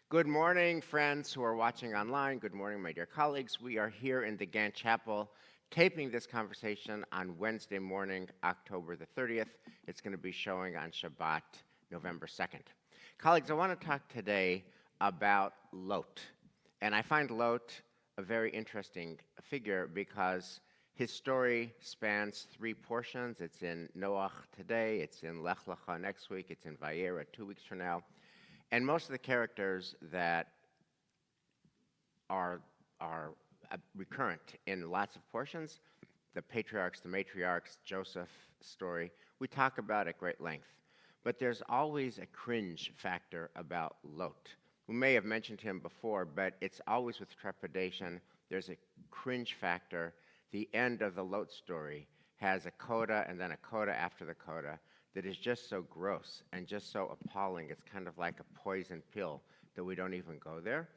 Good morning, friends who are watching online. Good morning, my dear colleagues. We are here in the Gantt Chapel taping this conversation on Wednesday morning, October the 30th. It's going to be showing on Shabbat, November 2nd. Colleagues, I want to talk today about Lot. And I find Lot a very interesting figure because his story spans three portions. It's in Noach today, it's in Lekh L'kha next week, it's in Va-yera 2 weeks from now. And most of the characters that are recurrent in lots of portions, the patriarchs, the matriarchs, Joseph's story, we talk about at great length. But there's always a cringe factor about Lot. We may have mentioned him before, but it's always with trepidation. There's a cringe factor. The end of the Lot story has a coda and then a coda after the coda that is just so gross and just so appalling. It's kind of like a poison pill that we don't even go there.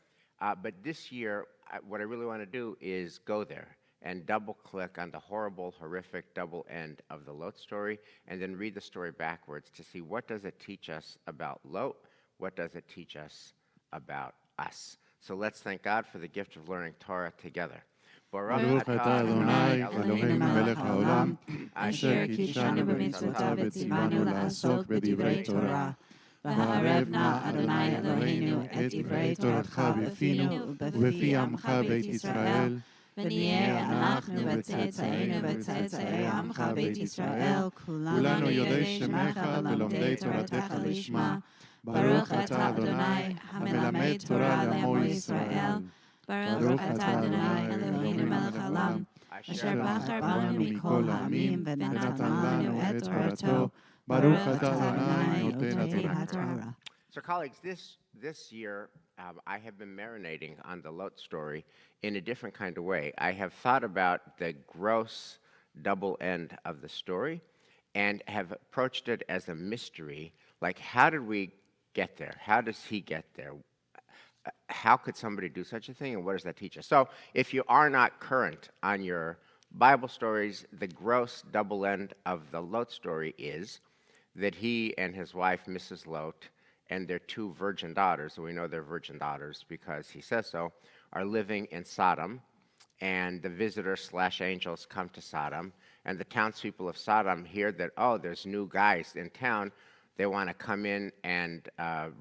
But this year, what I really want to do is go there and double-click on the horrible, horrific double end of the Lot story and then read the story backwards to see what does it teach us about Lot, what does it teach us about us. So let's thank God for the gift of learning Torah together. ברוך אתה אדוני, אלוהינו מלך העולם, אשר קידשנו במצוותיו וציוונו לעסוק בדברי תורה. והערב נא אדוני אלוהינו את דברי תורתך בפינו ובפי עמך בית ישראל, ונהיה אנחנו וצאצאינו וצאצאי עמך בית ישראל, כולנו יודעי שמך ולומדי תורתך לשמה. ברוך אתה אדוני, המלמד תורה לעמו ישראל. ברוך אתה אדוני אלוהינו מלך העולם, אשר בחר בנו מכל העמים ונתן לנו את תורתו. ברוך אתה אדוני נותן התורה. So colleagues, this year I have been marinating on the Lot story in a different kind of way. I have thought about the gross double end of the story and have approached it as a mystery, like how did we get there? How does he get there? How could somebody do such a thing, and what does that teach us? So if you are not current on your Bible stories, the gross double end of the Lot story is that he and his wife, Mrs. Lot, and their two virgin daughters, and we know they're virgin daughters because he says so, are living in Sodom, and the visitors/angels come to Sodom, and the townspeople of Sodom hear that, oh, there's new guys in town. They want to come in and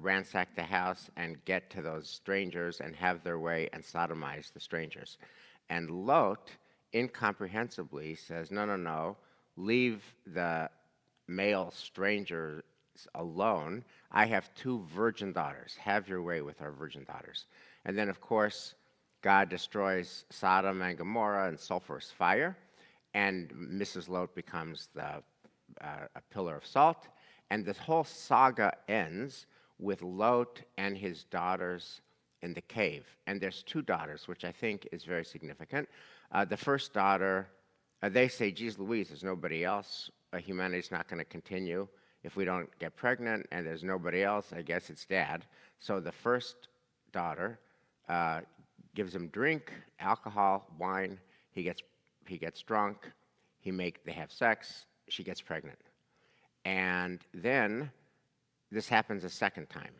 ransack the house and get to those strangers and have their way and sodomize the strangers. And Lot, incomprehensibly, says, no, no, no, leave the male strangers alone. I have two virgin daughters. Have your way with our virgin daughters. And then, of course, God destroys Sodom and Gomorrah in sulfurous fire, and Mrs. Lot becomes a pillar of salt. And this whole saga ends with Lot and his daughters in the cave. And there's two daughters, which I think is very significant. The first daughter, they say, geez Louise, there's nobody else. Humanity's not going to continue if we don't get pregnant, and there's nobody else. I guess it's dad. So the first daughter gives him drink, alcohol, wine. He gets drunk. They have sex. She gets pregnant. And then this happens a second time.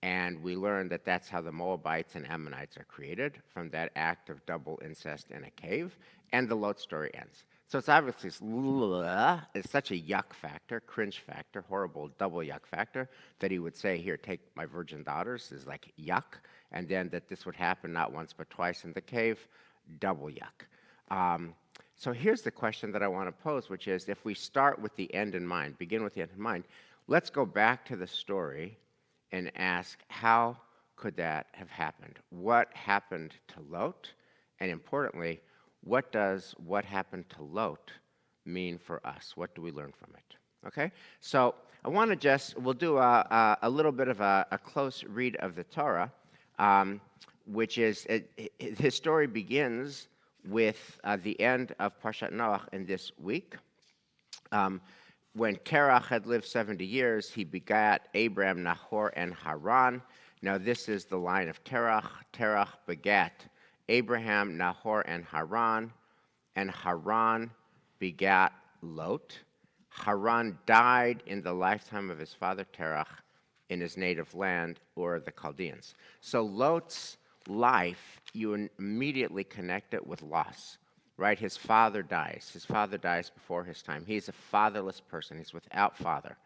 And we learn that that's how the Moabites and Ammonites are created, from that act of double incest in a cave. And the Lot story ends. So it's obviously it's such a yuck factor, cringe factor, horrible double yuck factor, that he would say, here, take my virgin daughters, is like yuck. And then that this would happen not once but twice in the cave, double yuck. So here's the question that I want to pose, which is, if we start with the end in mind, begin with the end in mind, let's go back to the story and ask, how could that have happened? What happened to Lot? And importantly, what does what happened to Lot mean for us? What do we learn from it? Okay? So I want to we'll do a little bit of a close read of the Torah, which is, his story begins with the end of Parshat Noach in this week. When Terach had lived 70 years, he begat Abram, Nahor, and Haran. Now this is the line of Terach. Terach begat Abraham, Nahor, and Haran begat Lot. Haran died in the lifetime of his father Terach in his native land, Ur of the Chaldeans. So Lot's life, you immediately connect it with loss, right? His father dies. His father dies before his time. He's a fatherless person. He's without father.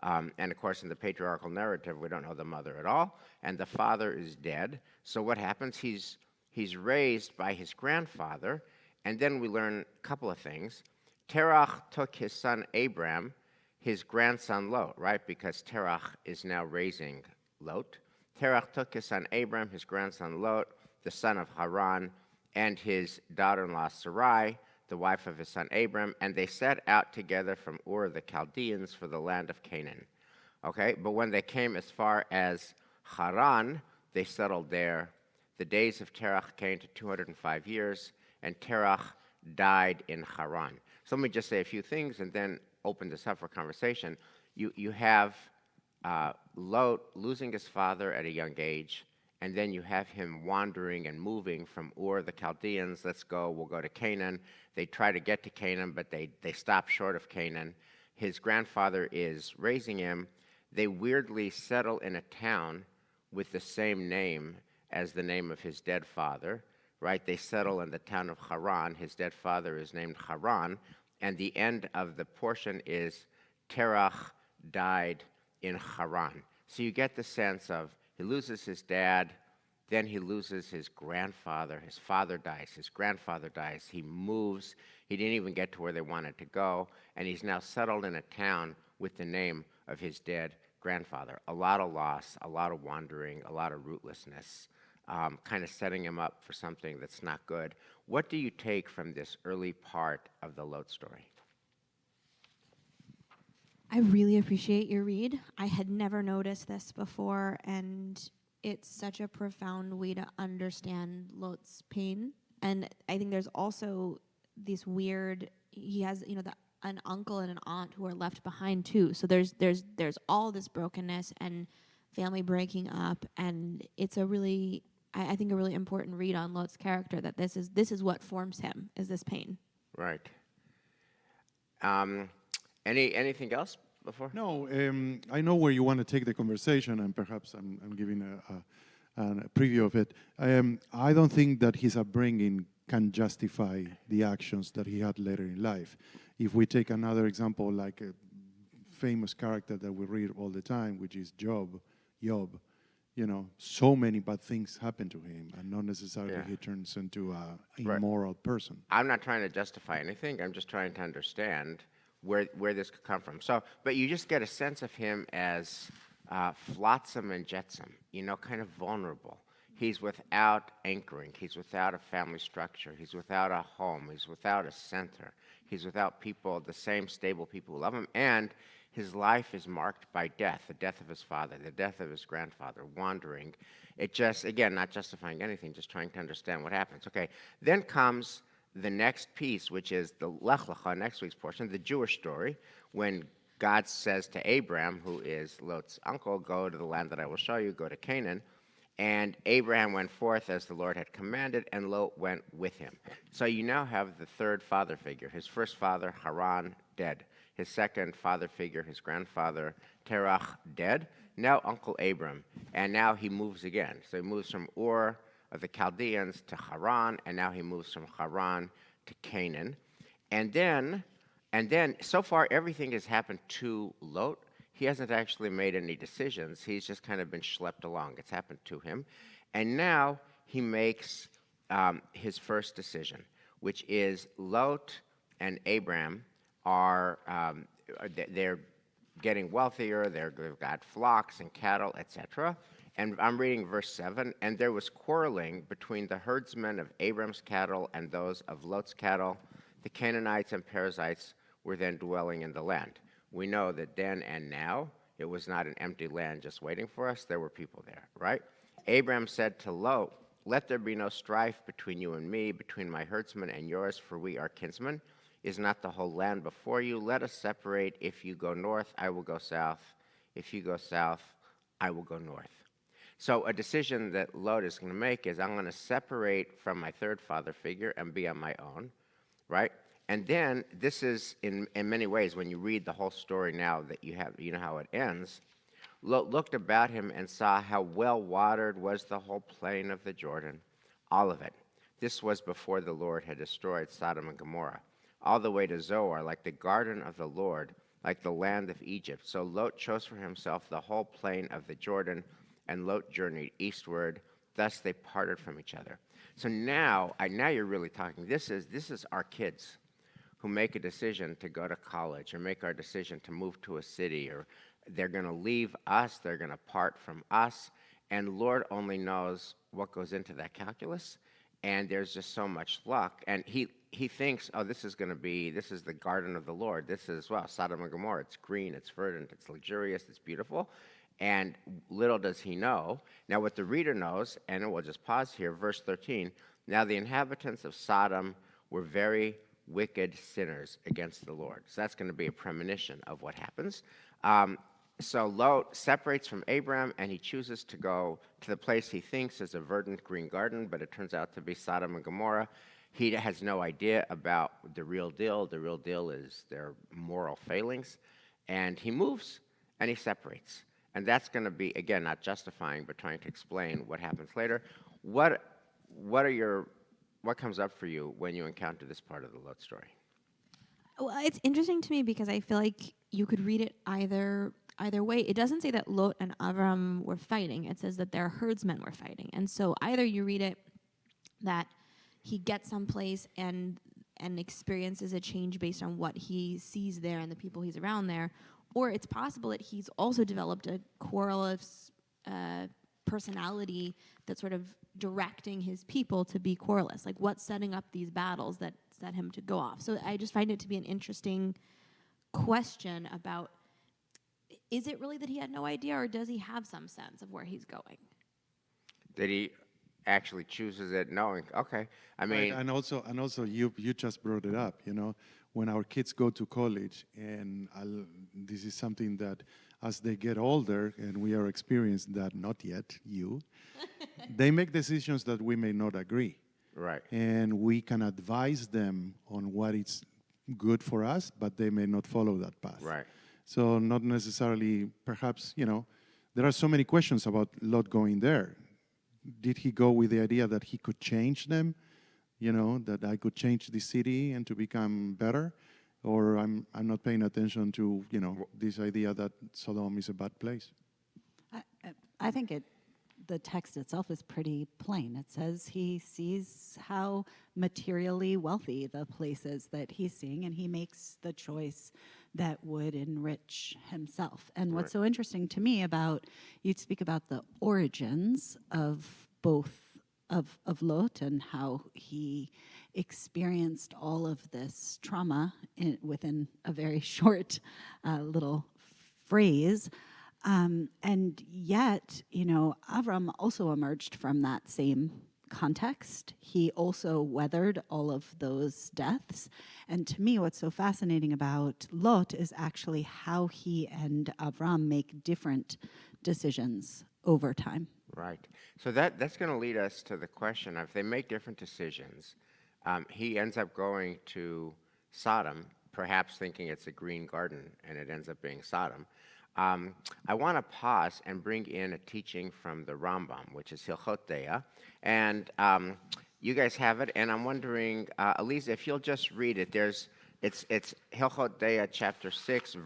And of course, in the patriarchal narrative, we don't know the mother at all, and the father is dead. So what happens? He's raised by his grandfather, and then we learn a couple of things. Terach took his son Abram, his grandson Lot, right? Because Terach is now raising Lot. Terach took his son Abram, his grandson Lot, the son of Haran, and his daughter-in-law Sarai, the wife of his son Abram, and they set out together from Ur of the Chaldeans for the land of Canaan. Okay, but when they came as far as Haran, they settled there. The days of Terach came to 205 years, and Terach died in Haran. So let me just say a few things and then open this up for conversation. You have Lot losing his father at a young age, and then you have him wandering and moving from Ur, the Chaldeans. We'll go to Canaan. They try to get to Canaan, but they stop short of Canaan. His grandfather is raising him. They weirdly settle in a town with the same name as the name of his dead father, right? They settle in the town of Haran. His dead father is named Haran, and the end of the portion is Terach died in Haran. So you get the sense of he loses his dad, then he loses his grandfather. His father dies, his grandfather dies. He moves. He didn't even get to where they wanted to go, and he's now settled in a town with the name of his dead grandfather. A lot of loss, a lot of wandering, a lot of rootlessness, kind of setting him up for something that's not good. What do you take from this early part of the Lot story? I really appreciate your read. I had never noticed this before, and it's such a profound way to understand Lot's pain. And I think there's also this weird, he has, an uncle and an aunt who are left behind too. So there's all this brokenness and family breaking up, and it's a really, I think, a really important read on Lot's character, that this is what forms him, is this pain. Right. Anything else before? No, I know where you want to take the conversation, and perhaps I'm giving a preview of it. I don't think that his upbringing can justify the actions that he had later in life. If we take another example, like a famous character that we read all the time, which is Job, so many bad things happen to him, and not necessarily he turns into an immoral person. I'm not trying to justify anything. I'm just trying to understand where this could come from. So, but you just get a sense of him as flotsam and jetsam, kind of vulnerable. He's without anchoring. He's without a family structure. He's without a home. He's without a center. He's without people, the same stable people who love him. And his life is marked by death, the death of his father, the death of his grandfather, wandering. It just, again, not justifying anything, just trying to understand what happens. Okay, then comes the next piece, which is the Lekh L'kha, next week's portion, the Jewish story, when God says to Abraham, who is Lot's uncle, go to the land that I will show you, go to Canaan. And Abraham went forth as the Lord had commanded, and Lot went with him. So you now have the third father figure. His first father, Haran, dead. His second father figure, his grandfather, Terach, dead. Now Uncle Abram. And now he moves again. So he moves from Ur of the Chaldeans to Haran, and now he moves from Haran to Canaan. And then, so far, everything has happened to Lot. He hasn't actually made any decisions. He's just kind of been schlepped along. It's happened to him. And now he makes his first decision, which is Lot and Abram they're getting wealthier. They've got flocks and cattle, etc. And I'm reading verse 7. And there was quarreling between the herdsmen of Abram's cattle and those of Lot's cattle. The Canaanites and Perizzites were then dwelling in the land. We know that then and now, it was not an empty land just waiting for us. There were people there, right? Abram said to Lot, let there be no strife between you and me, between my herdsmen and yours, for we are kinsmen. Is not the whole land before you? Let us separate. If you go north, I will go south. If you go south, I will go north. So a decision that Lot is going to make is, I'm going to separate from my third father figure and be on my own, right? And then this is, in many ways, when you read the whole story now that you know how it ends, Lot looked about him and saw how well watered was the whole plain of the Jordan, all of it. This was before the Lord had destroyed Sodom and Gomorrah, all the way to Zoar, like the garden of the Lord, like the land of Egypt. So Lot chose for himself the whole plain of the Jordan, and Lot journeyed eastward. Thus they parted from each other. So now you're really talking. This is our kids who make a decision to go to college or make our decision to move to a city, or they're going to leave us, they're going to part from us, and Lord only knows what goes into that calculus. And there's just so much luck. And he thinks, oh, this is the garden of the Lord. This is, well, Sodom and Gomorrah. It's green, it's verdant, it's luxurious, it's beautiful. And little does he know. Now, what the reader knows, and we'll just pause here, verse 13. Now the inhabitants of Sodom were very wicked sinners against the Lord. So that's going to be a premonition of what happens. So Lot separates from Abram, and he chooses to go to the place he thinks is a verdant green garden, but it turns out to be Sodom and Gomorrah. He has no idea about the real deal. The real deal is their moral failings. And he moves, and he separates. And that's going to be, again, not justifying, but trying to explain what happens later. What comes up for you when you encounter this part of the Lot story? Well, it's interesting to me because I feel like you could read it either way. It doesn't say that Lot and Avram were fighting. It says that their herdsmen were fighting. And so either you read it that he gets someplace and experiences a change based on what he sees there and the people he's around there, or it's possible that he's also developed a querulous personality that's sort of directing his people to be querulous. Like, what's setting up these battles that set him to go off? So I just find it to be an interesting question about, is it really that he had no idea, or does he have some sense of where he's going? That he actually chooses it knowing, okay, I mean... Right, and also you just brought it up, when our kids go to college, and this is something that as they get older, and we are experiencing that, not yet, they make decisions that we may not agree. Right. And we can advise them on what is good for us, but they may not follow that path. Right. So not necessarily, perhaps, there are so many questions about Lot going there. Did he go with the idea that he could change them? That I could change the city and to become better? Or I'm not paying attention to, this idea that Sodom is a bad place. I think the text itself is pretty plain. It says he sees how materially wealthy the place is that he's seeing, and he makes the choice that would enrich himself. And what's so interesting to me about, you'd speak about the origins of both of Lot and how he experienced all of this trauma within a very short little phrase. And yet, Avram also emerged from that same context. He also weathered all of those deaths. And to me, what's so fascinating about Lot is actually how he and Avram make different decisions over time. Right. So that's going to lead us to the question of, if they make different decisions, he ends up going to Sodom, perhaps thinking it's a green garden, and it ends up being Sodom. I want to pause and bring in a teaching from the Rambam, which is Hilchot Deah, and you guys have it. And I'm wondering, Elise, if you'll just read it. It's Hilchot Deah, chapter 6,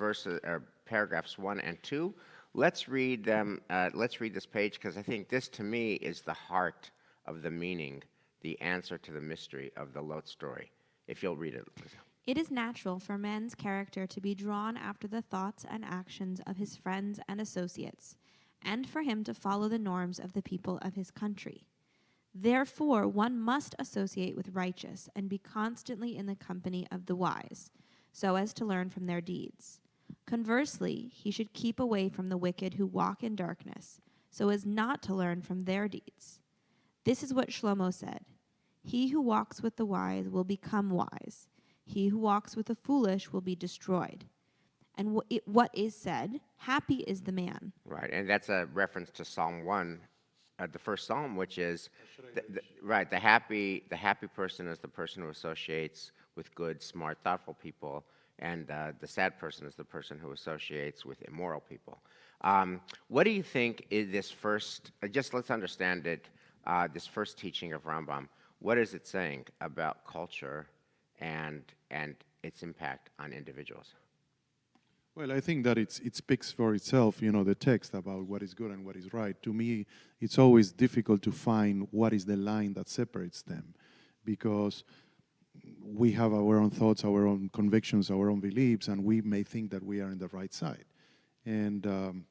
paragraphs 1 and 2. Let's read them. Let's read this page, because I think this, to me, is the heart of the meaning, the answer to the mystery of the Lot story. If you'll read it, Lisa. It is natural for man's character to be drawn after the thoughts and actions of his friends and associates, and for him to follow the norms of the people of his country. Therefore, one must associate with righteous and be constantly in the company of the wise, so as to learn from their deeds. Conversely, he should keep away from the wicked who walk in darkness, so as not to learn from their deeds. This is what Shlomo said: "He who walks with the wise will become wise. He who walks with the foolish will be destroyed." And what is said, "Happy is the man." Right, and that's a reference to Psalm 1, the first Psalm, which is, the happy person is the person who associates with good, smart, thoughtful people, and the sad person is the person who associates with immoral people. What do you think is this first, just let's understand it, this first teaching of Rambam, what is it saying about culture and its impact on individuals? Well, I think that it speaks for itself, the text about what is good and what is right. To me, it's always difficult to find what is the line that separates them, because we have our own thoughts, our own convictions, our own beliefs, and we may think that we are on the right side. And, and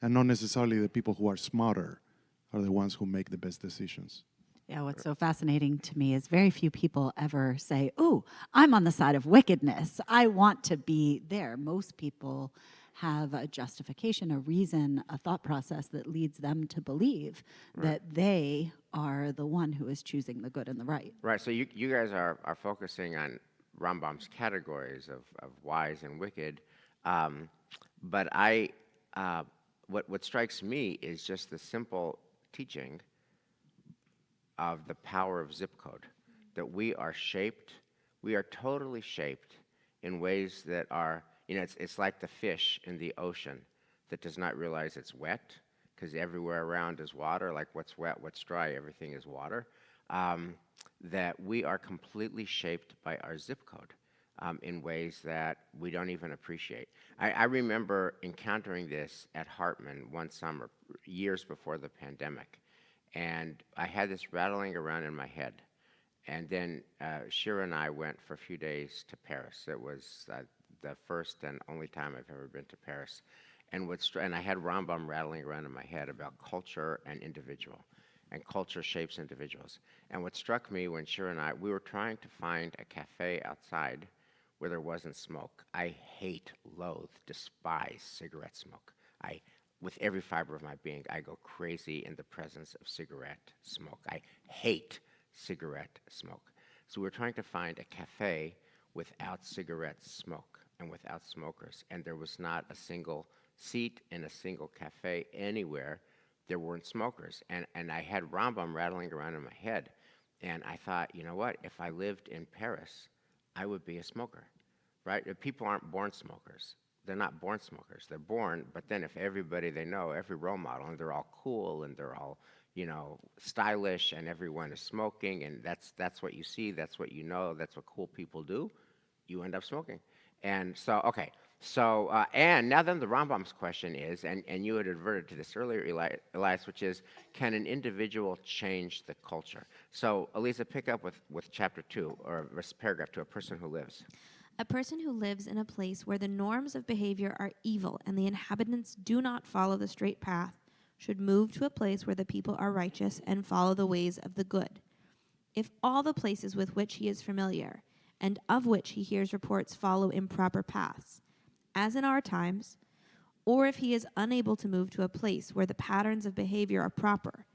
not necessarily the people who are smarter are the ones who make the best decisions. Yeah, what's so fascinating to me is very few people ever say, "Ooh, I'm on the side of wickedness. I want to be there." Most people have a justification, a reason, a thought process that leads them to believe that they are the one who is choosing the good and the right. Right, so you guys are focusing on Rambam's categories of wise and wicked, but what strikes me is just the simple teaching of the power of zip code, that we are totally shaped in ways that are, it's like the fish in the ocean that does not realize it's wet, because everywhere around is water, like what's wet, what's dry, everything is water, that we are completely shaped by our zip code in ways that we don't even appreciate. I remember encountering this at Hartman one summer, years before the pandemic. And I had this rattling around in my head. And then Shira and I went for a few days to Paris. It was the first and only time I've ever been to Paris. And I had Rambam rattling around in my head about culture and individual. And culture shapes individuals. And what struck me when Shira and I, we were trying to find a cafe outside where there wasn't smoke. I hate, loathe, despise cigarette smoke. With every fiber of my being, I go crazy in the presence of cigarette smoke. I hate cigarette smoke. So we're trying to find a cafe without cigarette smoke and without smokers. And there was not a single seat in a single cafe anywhere. There weren't smokers. And I had Rambam rattling around in my head. And I thought, you know what? If I lived in Paris, I would be a smoker, right? People aren't born smokers. They're not born smokers. They're born, but then if everybody they know, every role model, and they're all cool, and they're all, stylish, and everyone is smoking, and that's what you see, that's what you know, that's what cool people do, you end up smoking. And so, okay, so, and now then the Rambam's question is, and you had adverted to this earlier, Elias, which is, can an individual change the culture? So, Elisa, pick up with chapter 2, or paragraph 2, a person who lives. A person who lives in a place where the norms of behavior are evil and the inhabitants do not follow the straight path should move to a place where the people are righteous and follow the ways of the good. If all the places with which he is familiar and of which he hears reports follow improper paths, as in our times, or if he is unable to move to a place where the patterns of behavior are proper,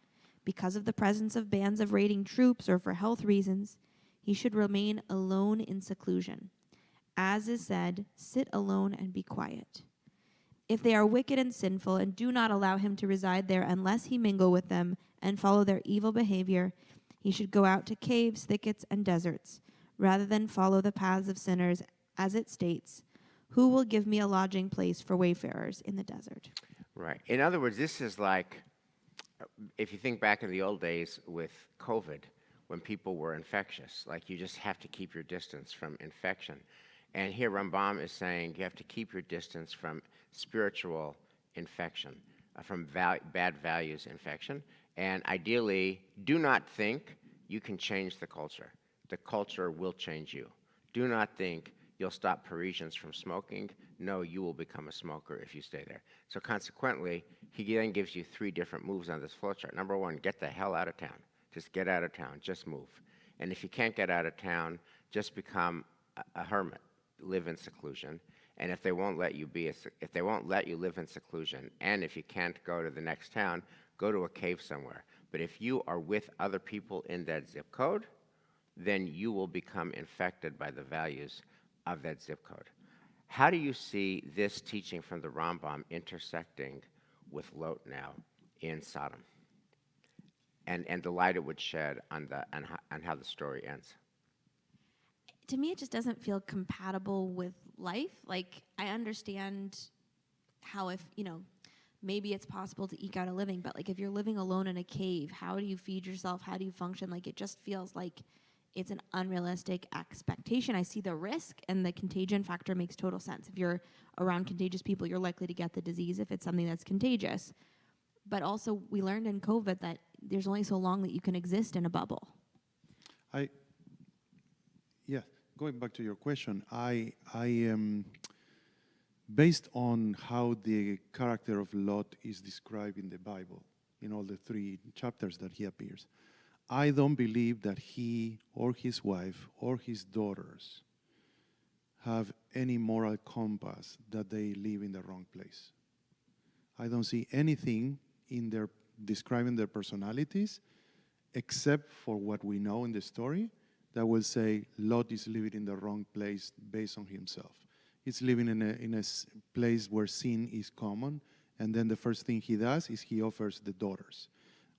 because of the presence of bands of raiding troops or for health reasons, he should remain alone in seclusion. As is said, sit alone and be quiet. If they are wicked and sinful and do not allow him to reside there unless he mingle with them and follow their evil behavior, he should go out to caves, thickets, and deserts, rather than follow the paths of sinners, as it states, "Who will give me a lodging place for wayfarers in the desert?" Right. In other words, this is like, if you think back in the old days with COVID, when people were infectious, like you just have to keep your distance from infection. And here Rambam is saying you have to keep your distance from spiritual infection, from bad values infection. And ideally, do not think you can change the culture. The culture will change you. Do not think you'll stop Parisians from smoking. No, you will become a smoker if you stay there. So consequently, he then gives you 3 different moves on this flowchart. Number 1, get the hell out of town. Just get out of town. Just move. And if you can't get out of town, just become a hermit. Live in seclusion. And if they won't let you live in seclusion, and if you can't go to the next town, go to a cave somewhere. But if you are with other people in that zip code, then you will become infected by the values of that zip code. How do you see this teaching from the Rambam intersecting with Lot now in Sodom, and the light it would shed on how the story ends? To me, it just doesn't feel compatible with life. Like, I understand how if, maybe it's possible to eke out a living, but like if you're living alone in a cave, how do you feed yourself? How do you function? Like it just feels like it's an unrealistic expectation. I see the risk, and the contagion factor makes total sense. If you're around contagious people, you're likely to get the disease if it's something that's contagious. But also, we learned in COVID that there's only so long that you can exist in a bubble. Yeah, going back to your question, I am based on how the character of Lot is described in the Bible, in all the 3 chapters that he appears. I don't believe that he or his wife or his daughters have any moral compass that they live in the wrong place. I don't see anything in their describing their personalities except for what we know in the story that will say Lot is living in the wrong place based on himself. He's living in a place where sin is common, and then the first thing he does is he offers the daughters.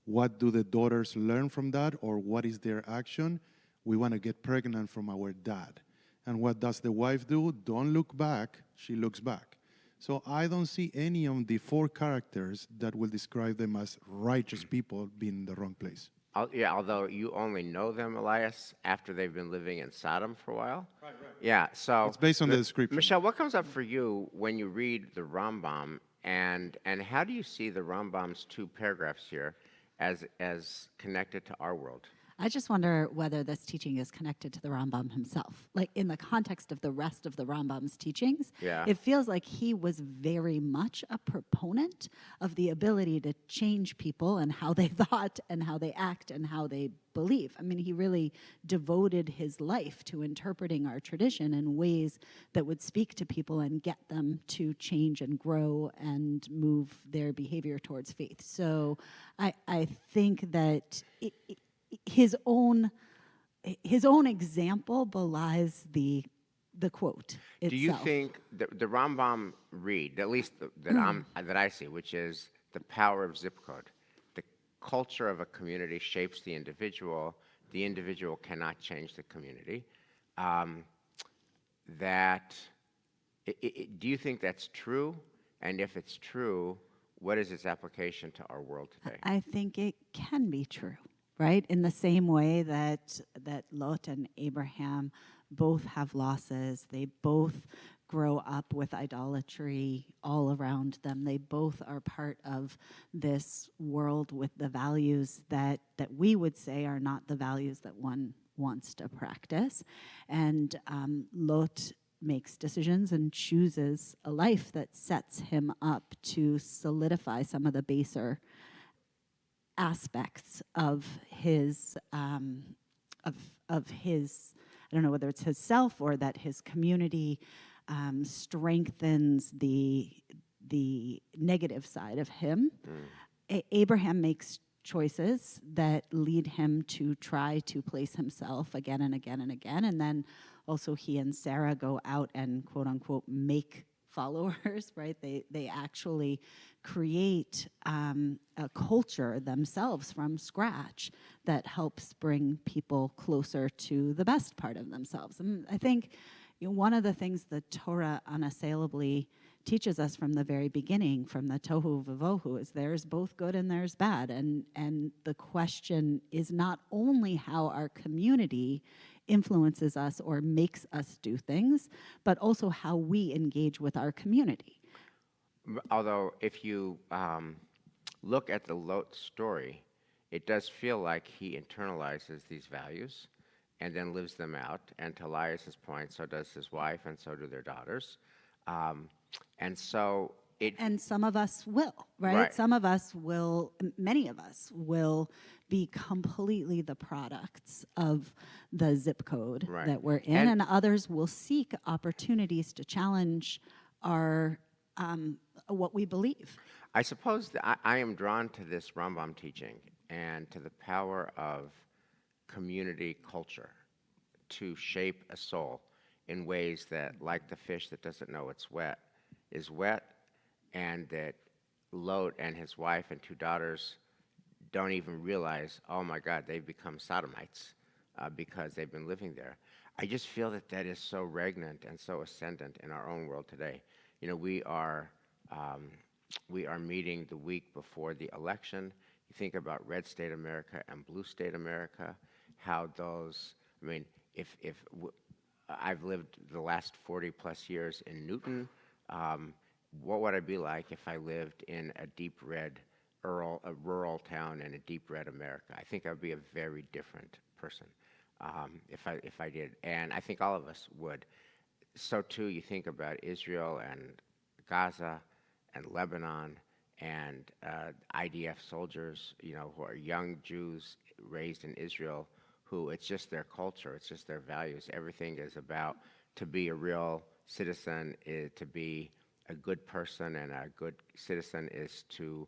What do the daughters learn from that, or what is their action? We want to get pregnant from our dad. And what does the wife do? Don't look back, she looks back. So I don't see any of the 4 characters that will describe them as righteous people being in the wrong place. Yeah, although you only know them, Elias, after they've been living in Sodom for a while. Right. Yeah, so it's based on the description. Michelle, what comes up for you when you read the Rambam, and how do you see the Rambam's 2 paragraphs here as connected to our world? I just wonder whether this teaching is connected to the Rambam himself. Like in the context of the rest of the Rambam's teachings, it feels like he was very much a proponent of the ability to change people and how they thought and how they act and how they believe. I mean, he really devoted his life to interpreting our tradition in ways that would speak to people and get them to change and grow and move their behavior towards faith. So I think that his own example belies the quote itself. Do you think the Rambam read, at least that I see, which is the power of zip code? The culture of a community shapes the individual. The individual cannot change the community. Do you think that's true? And if it's true, what is its application to our world today? I think it can be true. Right? In the same way that Lot and Abraham both have losses, they both grow up with idolatry all around them. They both are part of this world with the values that we would say are not the values that one wants to practice. And Lot makes decisions and chooses a life that sets him up to solidify some of the baser aspects of his of his, I don't know whether it's his self or that his community strengthens the negative side of him. Abraham makes choices that lead him to try to place himself again and again and again, and then also he and Sarah go out and quote unquote make followers, right? They actually create a culture themselves from scratch that helps bring people closer to the best part of themselves. And I think one of the things the Torah unassailably teaches us from the very beginning, from the tohu vavohu, is there's both good and there's bad. And the question is not only how our community influences us or makes us do things, but also how we engage with our community. Although if you look at the Lot story, it does feel like he internalizes these values and then lives them out. And to Elias's point, so does his wife and so do their daughters. And some of us will, right? Some of us will, many of us will be completely the products of the zip code that we're in, and others will seek opportunities to challenge our what we believe. I suppose that I am drawn to this Rambam teaching and to the power of community culture to shape a soul in ways that, like the fish that doesn't know it's wet, is wet, and that Lot and his wife and 2 daughters don't even realize, oh my God, they've become Sodomites because they've been living there. I just feel that that is so regnant and so ascendant in our own world today. You know, we are We are meeting the week before the election. You think about red state America and blue state America, how those, I mean, I've lived the last 40 plus years in Newton, what would I be like if I lived in a deep red a rural town in a deep red America? I think I would be a very different person if I did, and I think all of us would. So too, you think about Israel and Gaza and Lebanon and IDF soldiers, who are young Jews raised in Israel, who it's just their culture, it's just their values. Everything is about to be a real citizen, to be a good person, and a good citizen is to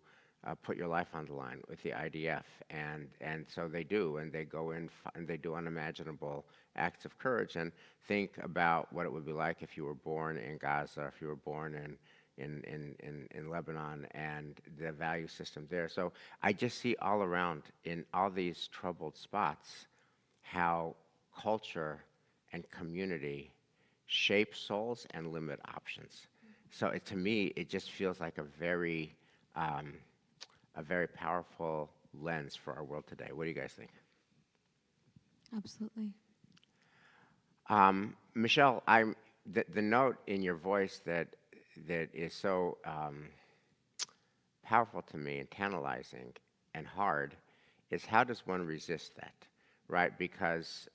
put your life on the line with the IDF, and so they do, and they go in and they do unimaginable acts of courage. And think about what it would be like if you were born in Gaza, if you were born in Lebanon, and the value system there. So I just see all around in all these troubled spots how culture and community shape souls and limit options. So to me, it just feels like a very powerful lens for our world today. What do you guys think? Absolutely. Michelle, the note in your voice that is so powerful to me and tantalizing and hard is, how does one resist that, right? Because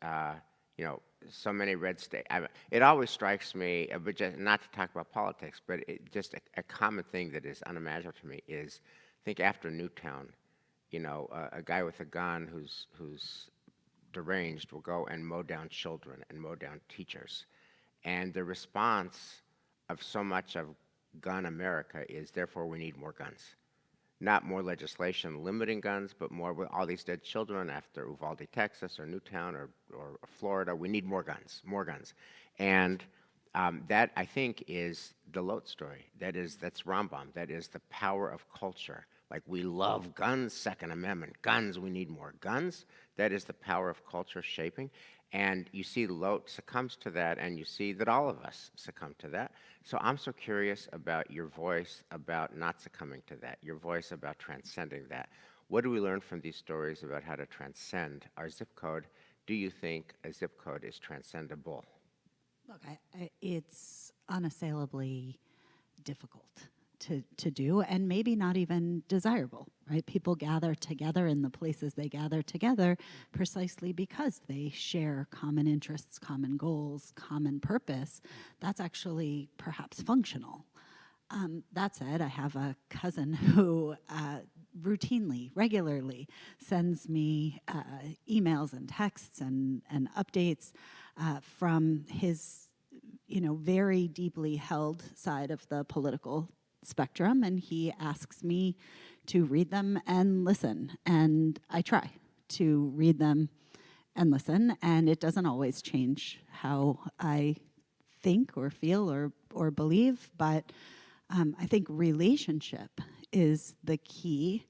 so many red states. It always strikes me, but just not to talk about politics, but just a common thing that is unimaginable to me is, think after Newtown, a guy with a gun who's deranged will go and mow down children and mow down teachers. And the response of so much of gun America is, therefore we need more guns. Not more legislation limiting guns, but more with all these dead children after Uvalde, Texas, or Newtown, or Florida. We need more guns, more guns. And that, I think, is the Lot story. That's Rambam. That is the power of culture. Like, we love guns, Second Amendment, guns, we need more guns. That is the power of culture shaping. And you see Lot succumbs to that, and you see that all of us succumb to that. So I'm so curious about your voice about not succumbing to that, your voice about transcending that. What do we learn from these stories about how to transcend our zip code? Do you think a zip code is transcendable? Look, it's unassailably difficult to do, and maybe not even desirable, right? People gather together in the places they gather together precisely because they share common interests, common goals, common purpose. That's actually perhaps functional. That said, I have a cousin who routinely, regularly sends me emails and texts and updates from his, very deeply held side of the political spectrum, and he asks me to read them and listen, and I try to read them and listen, and it doesn't always change how I think or feel or believe, but I think relationship is the key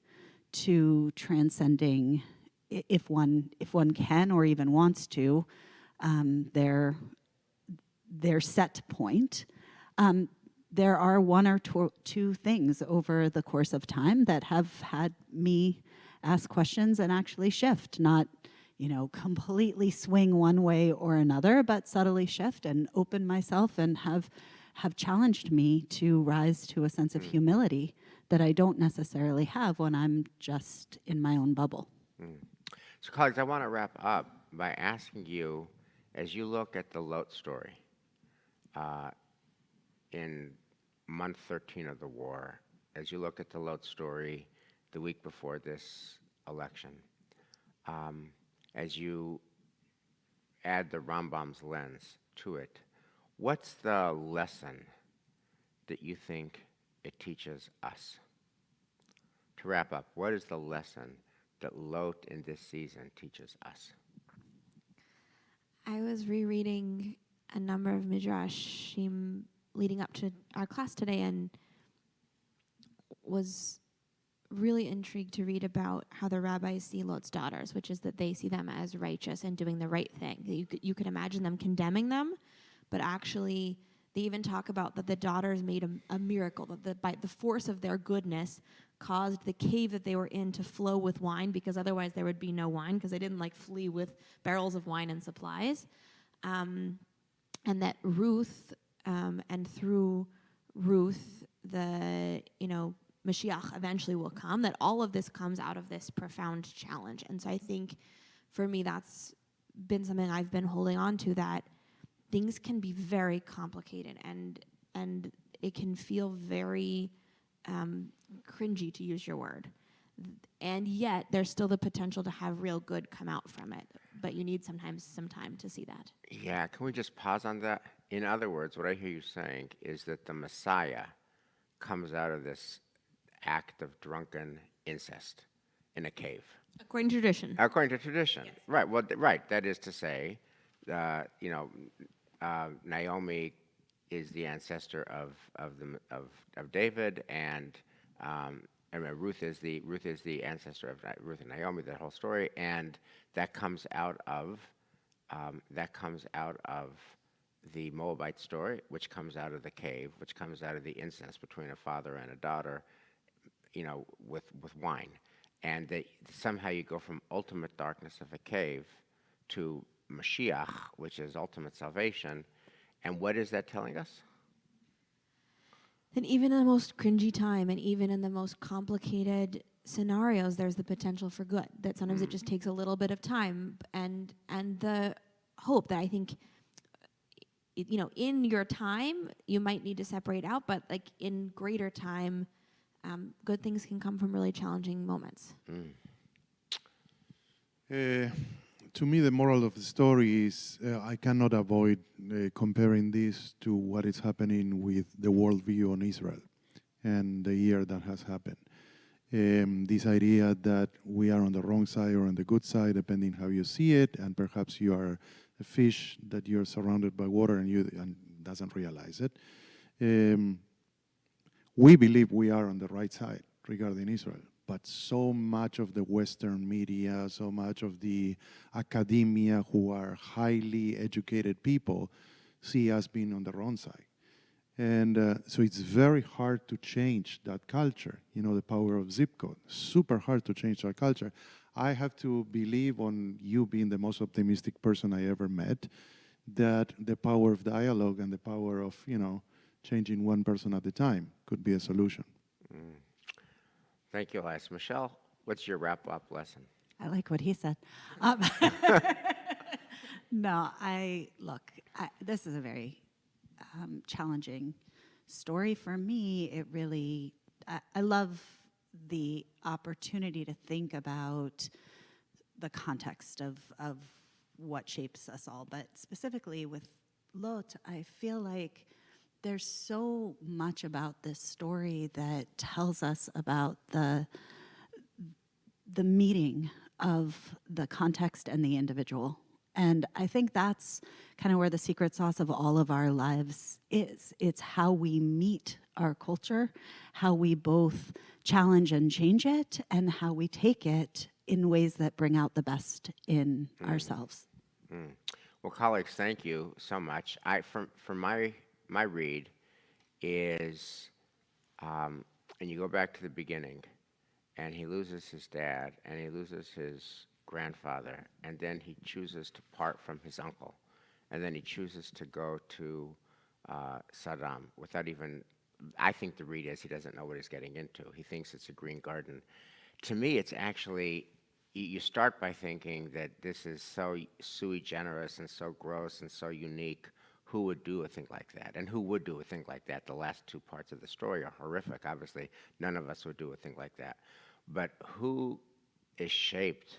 to transcending, if one can or even wants to, their set point. There are one or two things over the course of time that have had me ask questions and actually shift, not completely swing one way or another, but subtly shift and open myself, and have challenged me to rise to a sense of humility that I don't necessarily have when I'm just in my own bubble. So, colleagues, I want to wrap up by asking you, as you look at the Lot story in month 13 of the war, as you look at the Lot story the week before this election, as you add the Rambam's lens to it, what's the lesson that you think it teaches us? To wrap up, what is the lesson that Lot in this season teaches us? I was rereading a number of midrashim leading up to our class today, and was really intrigued to read about how the rabbis see Lot's daughters, which is that they see them as righteous and doing the right thing. You could imagine them condemning them, but actually They even talk about that the daughters made a miracle, that by the force of their goodness caused the cave that they were in to flow with wine, because otherwise there would be no wine, because they didn't like flee with barrels of wine and supplies. And that Ruth, and through Ruth, the, Mashiach eventually will come, that all of this comes out of this profound challenge. And so I think for me, that's been something I've been holding on to, that things can be very complicated and it can feel very cringy, to use your word. And yet there's still the potential to have real good come out from it. But you need sometimes some time to see that. Yeah, can we just pause on that? In other words, what I hear you saying is that the Messiah comes out of this act of drunken incest in a cave. According to tradition. According to tradition. Yes. Right. Well, right. That is to say, Naomi is the ancestor of David, and Ruth is the ancestor of Ruth and Naomi. That whole story, and that comes out of the Moabite story, which comes out of the cave, which comes out of the incest between a father and a daughter, with wine, and that somehow you go from ultimate darkness of a cave to Mashiach, which is ultimate salvation. And what is that telling us? Then even in the most cringy time and even in the most complicated scenarios, there's the potential for good. That sometimes it just takes a little bit of time, and the hope that I think, in your time, you might need to separate out, but like in greater time, good things can come from really challenging moments. To me, the moral of the story is I cannot avoid comparing this to what is happening with the worldview on Israel and the year that has happened. This idea that we are on the wrong side or on the good side, depending how you see it, and perhaps you are a fish that you're surrounded by water and doesn't realize it. We believe we are on the right side regarding Israel. But so much of the Western media, so much of the academia, who are highly educated people, see us being on the wrong side. And so it's very hard to change that culture. The power of zip code. Super hard to change our culture. I have to believe, on you being the most optimistic person I ever met, that the power of dialogue and the power of, changing one person at a time could be a solution. Thank you, Elias. Michelle, what's your wrap-up lesson? I like what he said. No, this is a very challenging story for me. It really, I love the opportunity to think about the context of what shapes us all. But specifically with Lot, I feel like there's so much about this story that tells us about the meeting of the context and the individual. And I think that's kind of where the secret sauce of all of our lives is. It's how we meet our culture, how we both challenge and change it, and how we take it in ways that bring out the best in ourselves. Well, colleagues, thank you so much. For my read is, and you go back to the beginning, and he loses his dad, and he loses his grandfather, and then he chooses to part from his uncle, and then he chooses to go to Sodom without even, I think the read is he doesn't know what he's getting into. He thinks it's a green garden. To me, it's actually, you start by thinking that this is so sui generis and so gross and so unique. Who would do a thing like that? And who would do a thing like that? The last two parts of the story are horrific. Obviously, none of us would do a thing like that. But who is shaped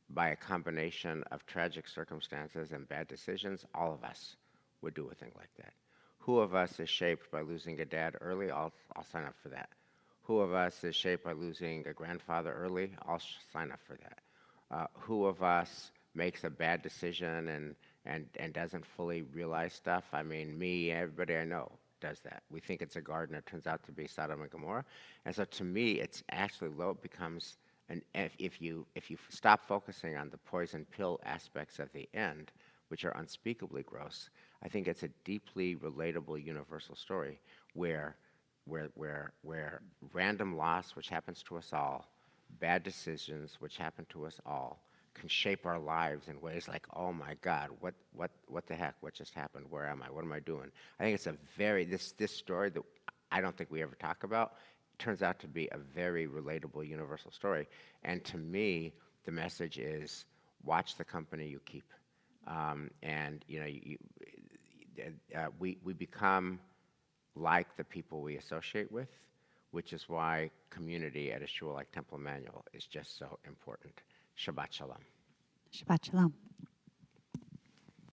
by a combination of tragic circumstances and bad decisions? All of us would do a thing like that. Who of us is shaped by losing a dad early? I'll sign up for that. Who of us is shaped by losing a grandfather early? I'll sign up for that. Who of us makes a bad decision and doesn't fully realize stuff? I mean, me, everybody I know does that. We think it's a garden. It turns out to be Sodom and Gomorrah. And so to me, it's actually, Lot becomes, if you stop focusing on the poison pill aspects of the end, which are unspeakably gross, I think it's a deeply relatable, universal story where random loss, which happens to us all, bad decisions, which happen to us all, can shape our lives in ways like, oh my God, what the heck? What just happened? Where am I? What am I doing? I think it's a very, this story that I don't think we ever talk about turns out to be a very relatable, universal story. And to me, the message is watch the company you keep. And you know, we become like the people we associate with, which is why community at a shul like Temple Manual is just so important. Shabbat Shalom. Shabbat Shalom.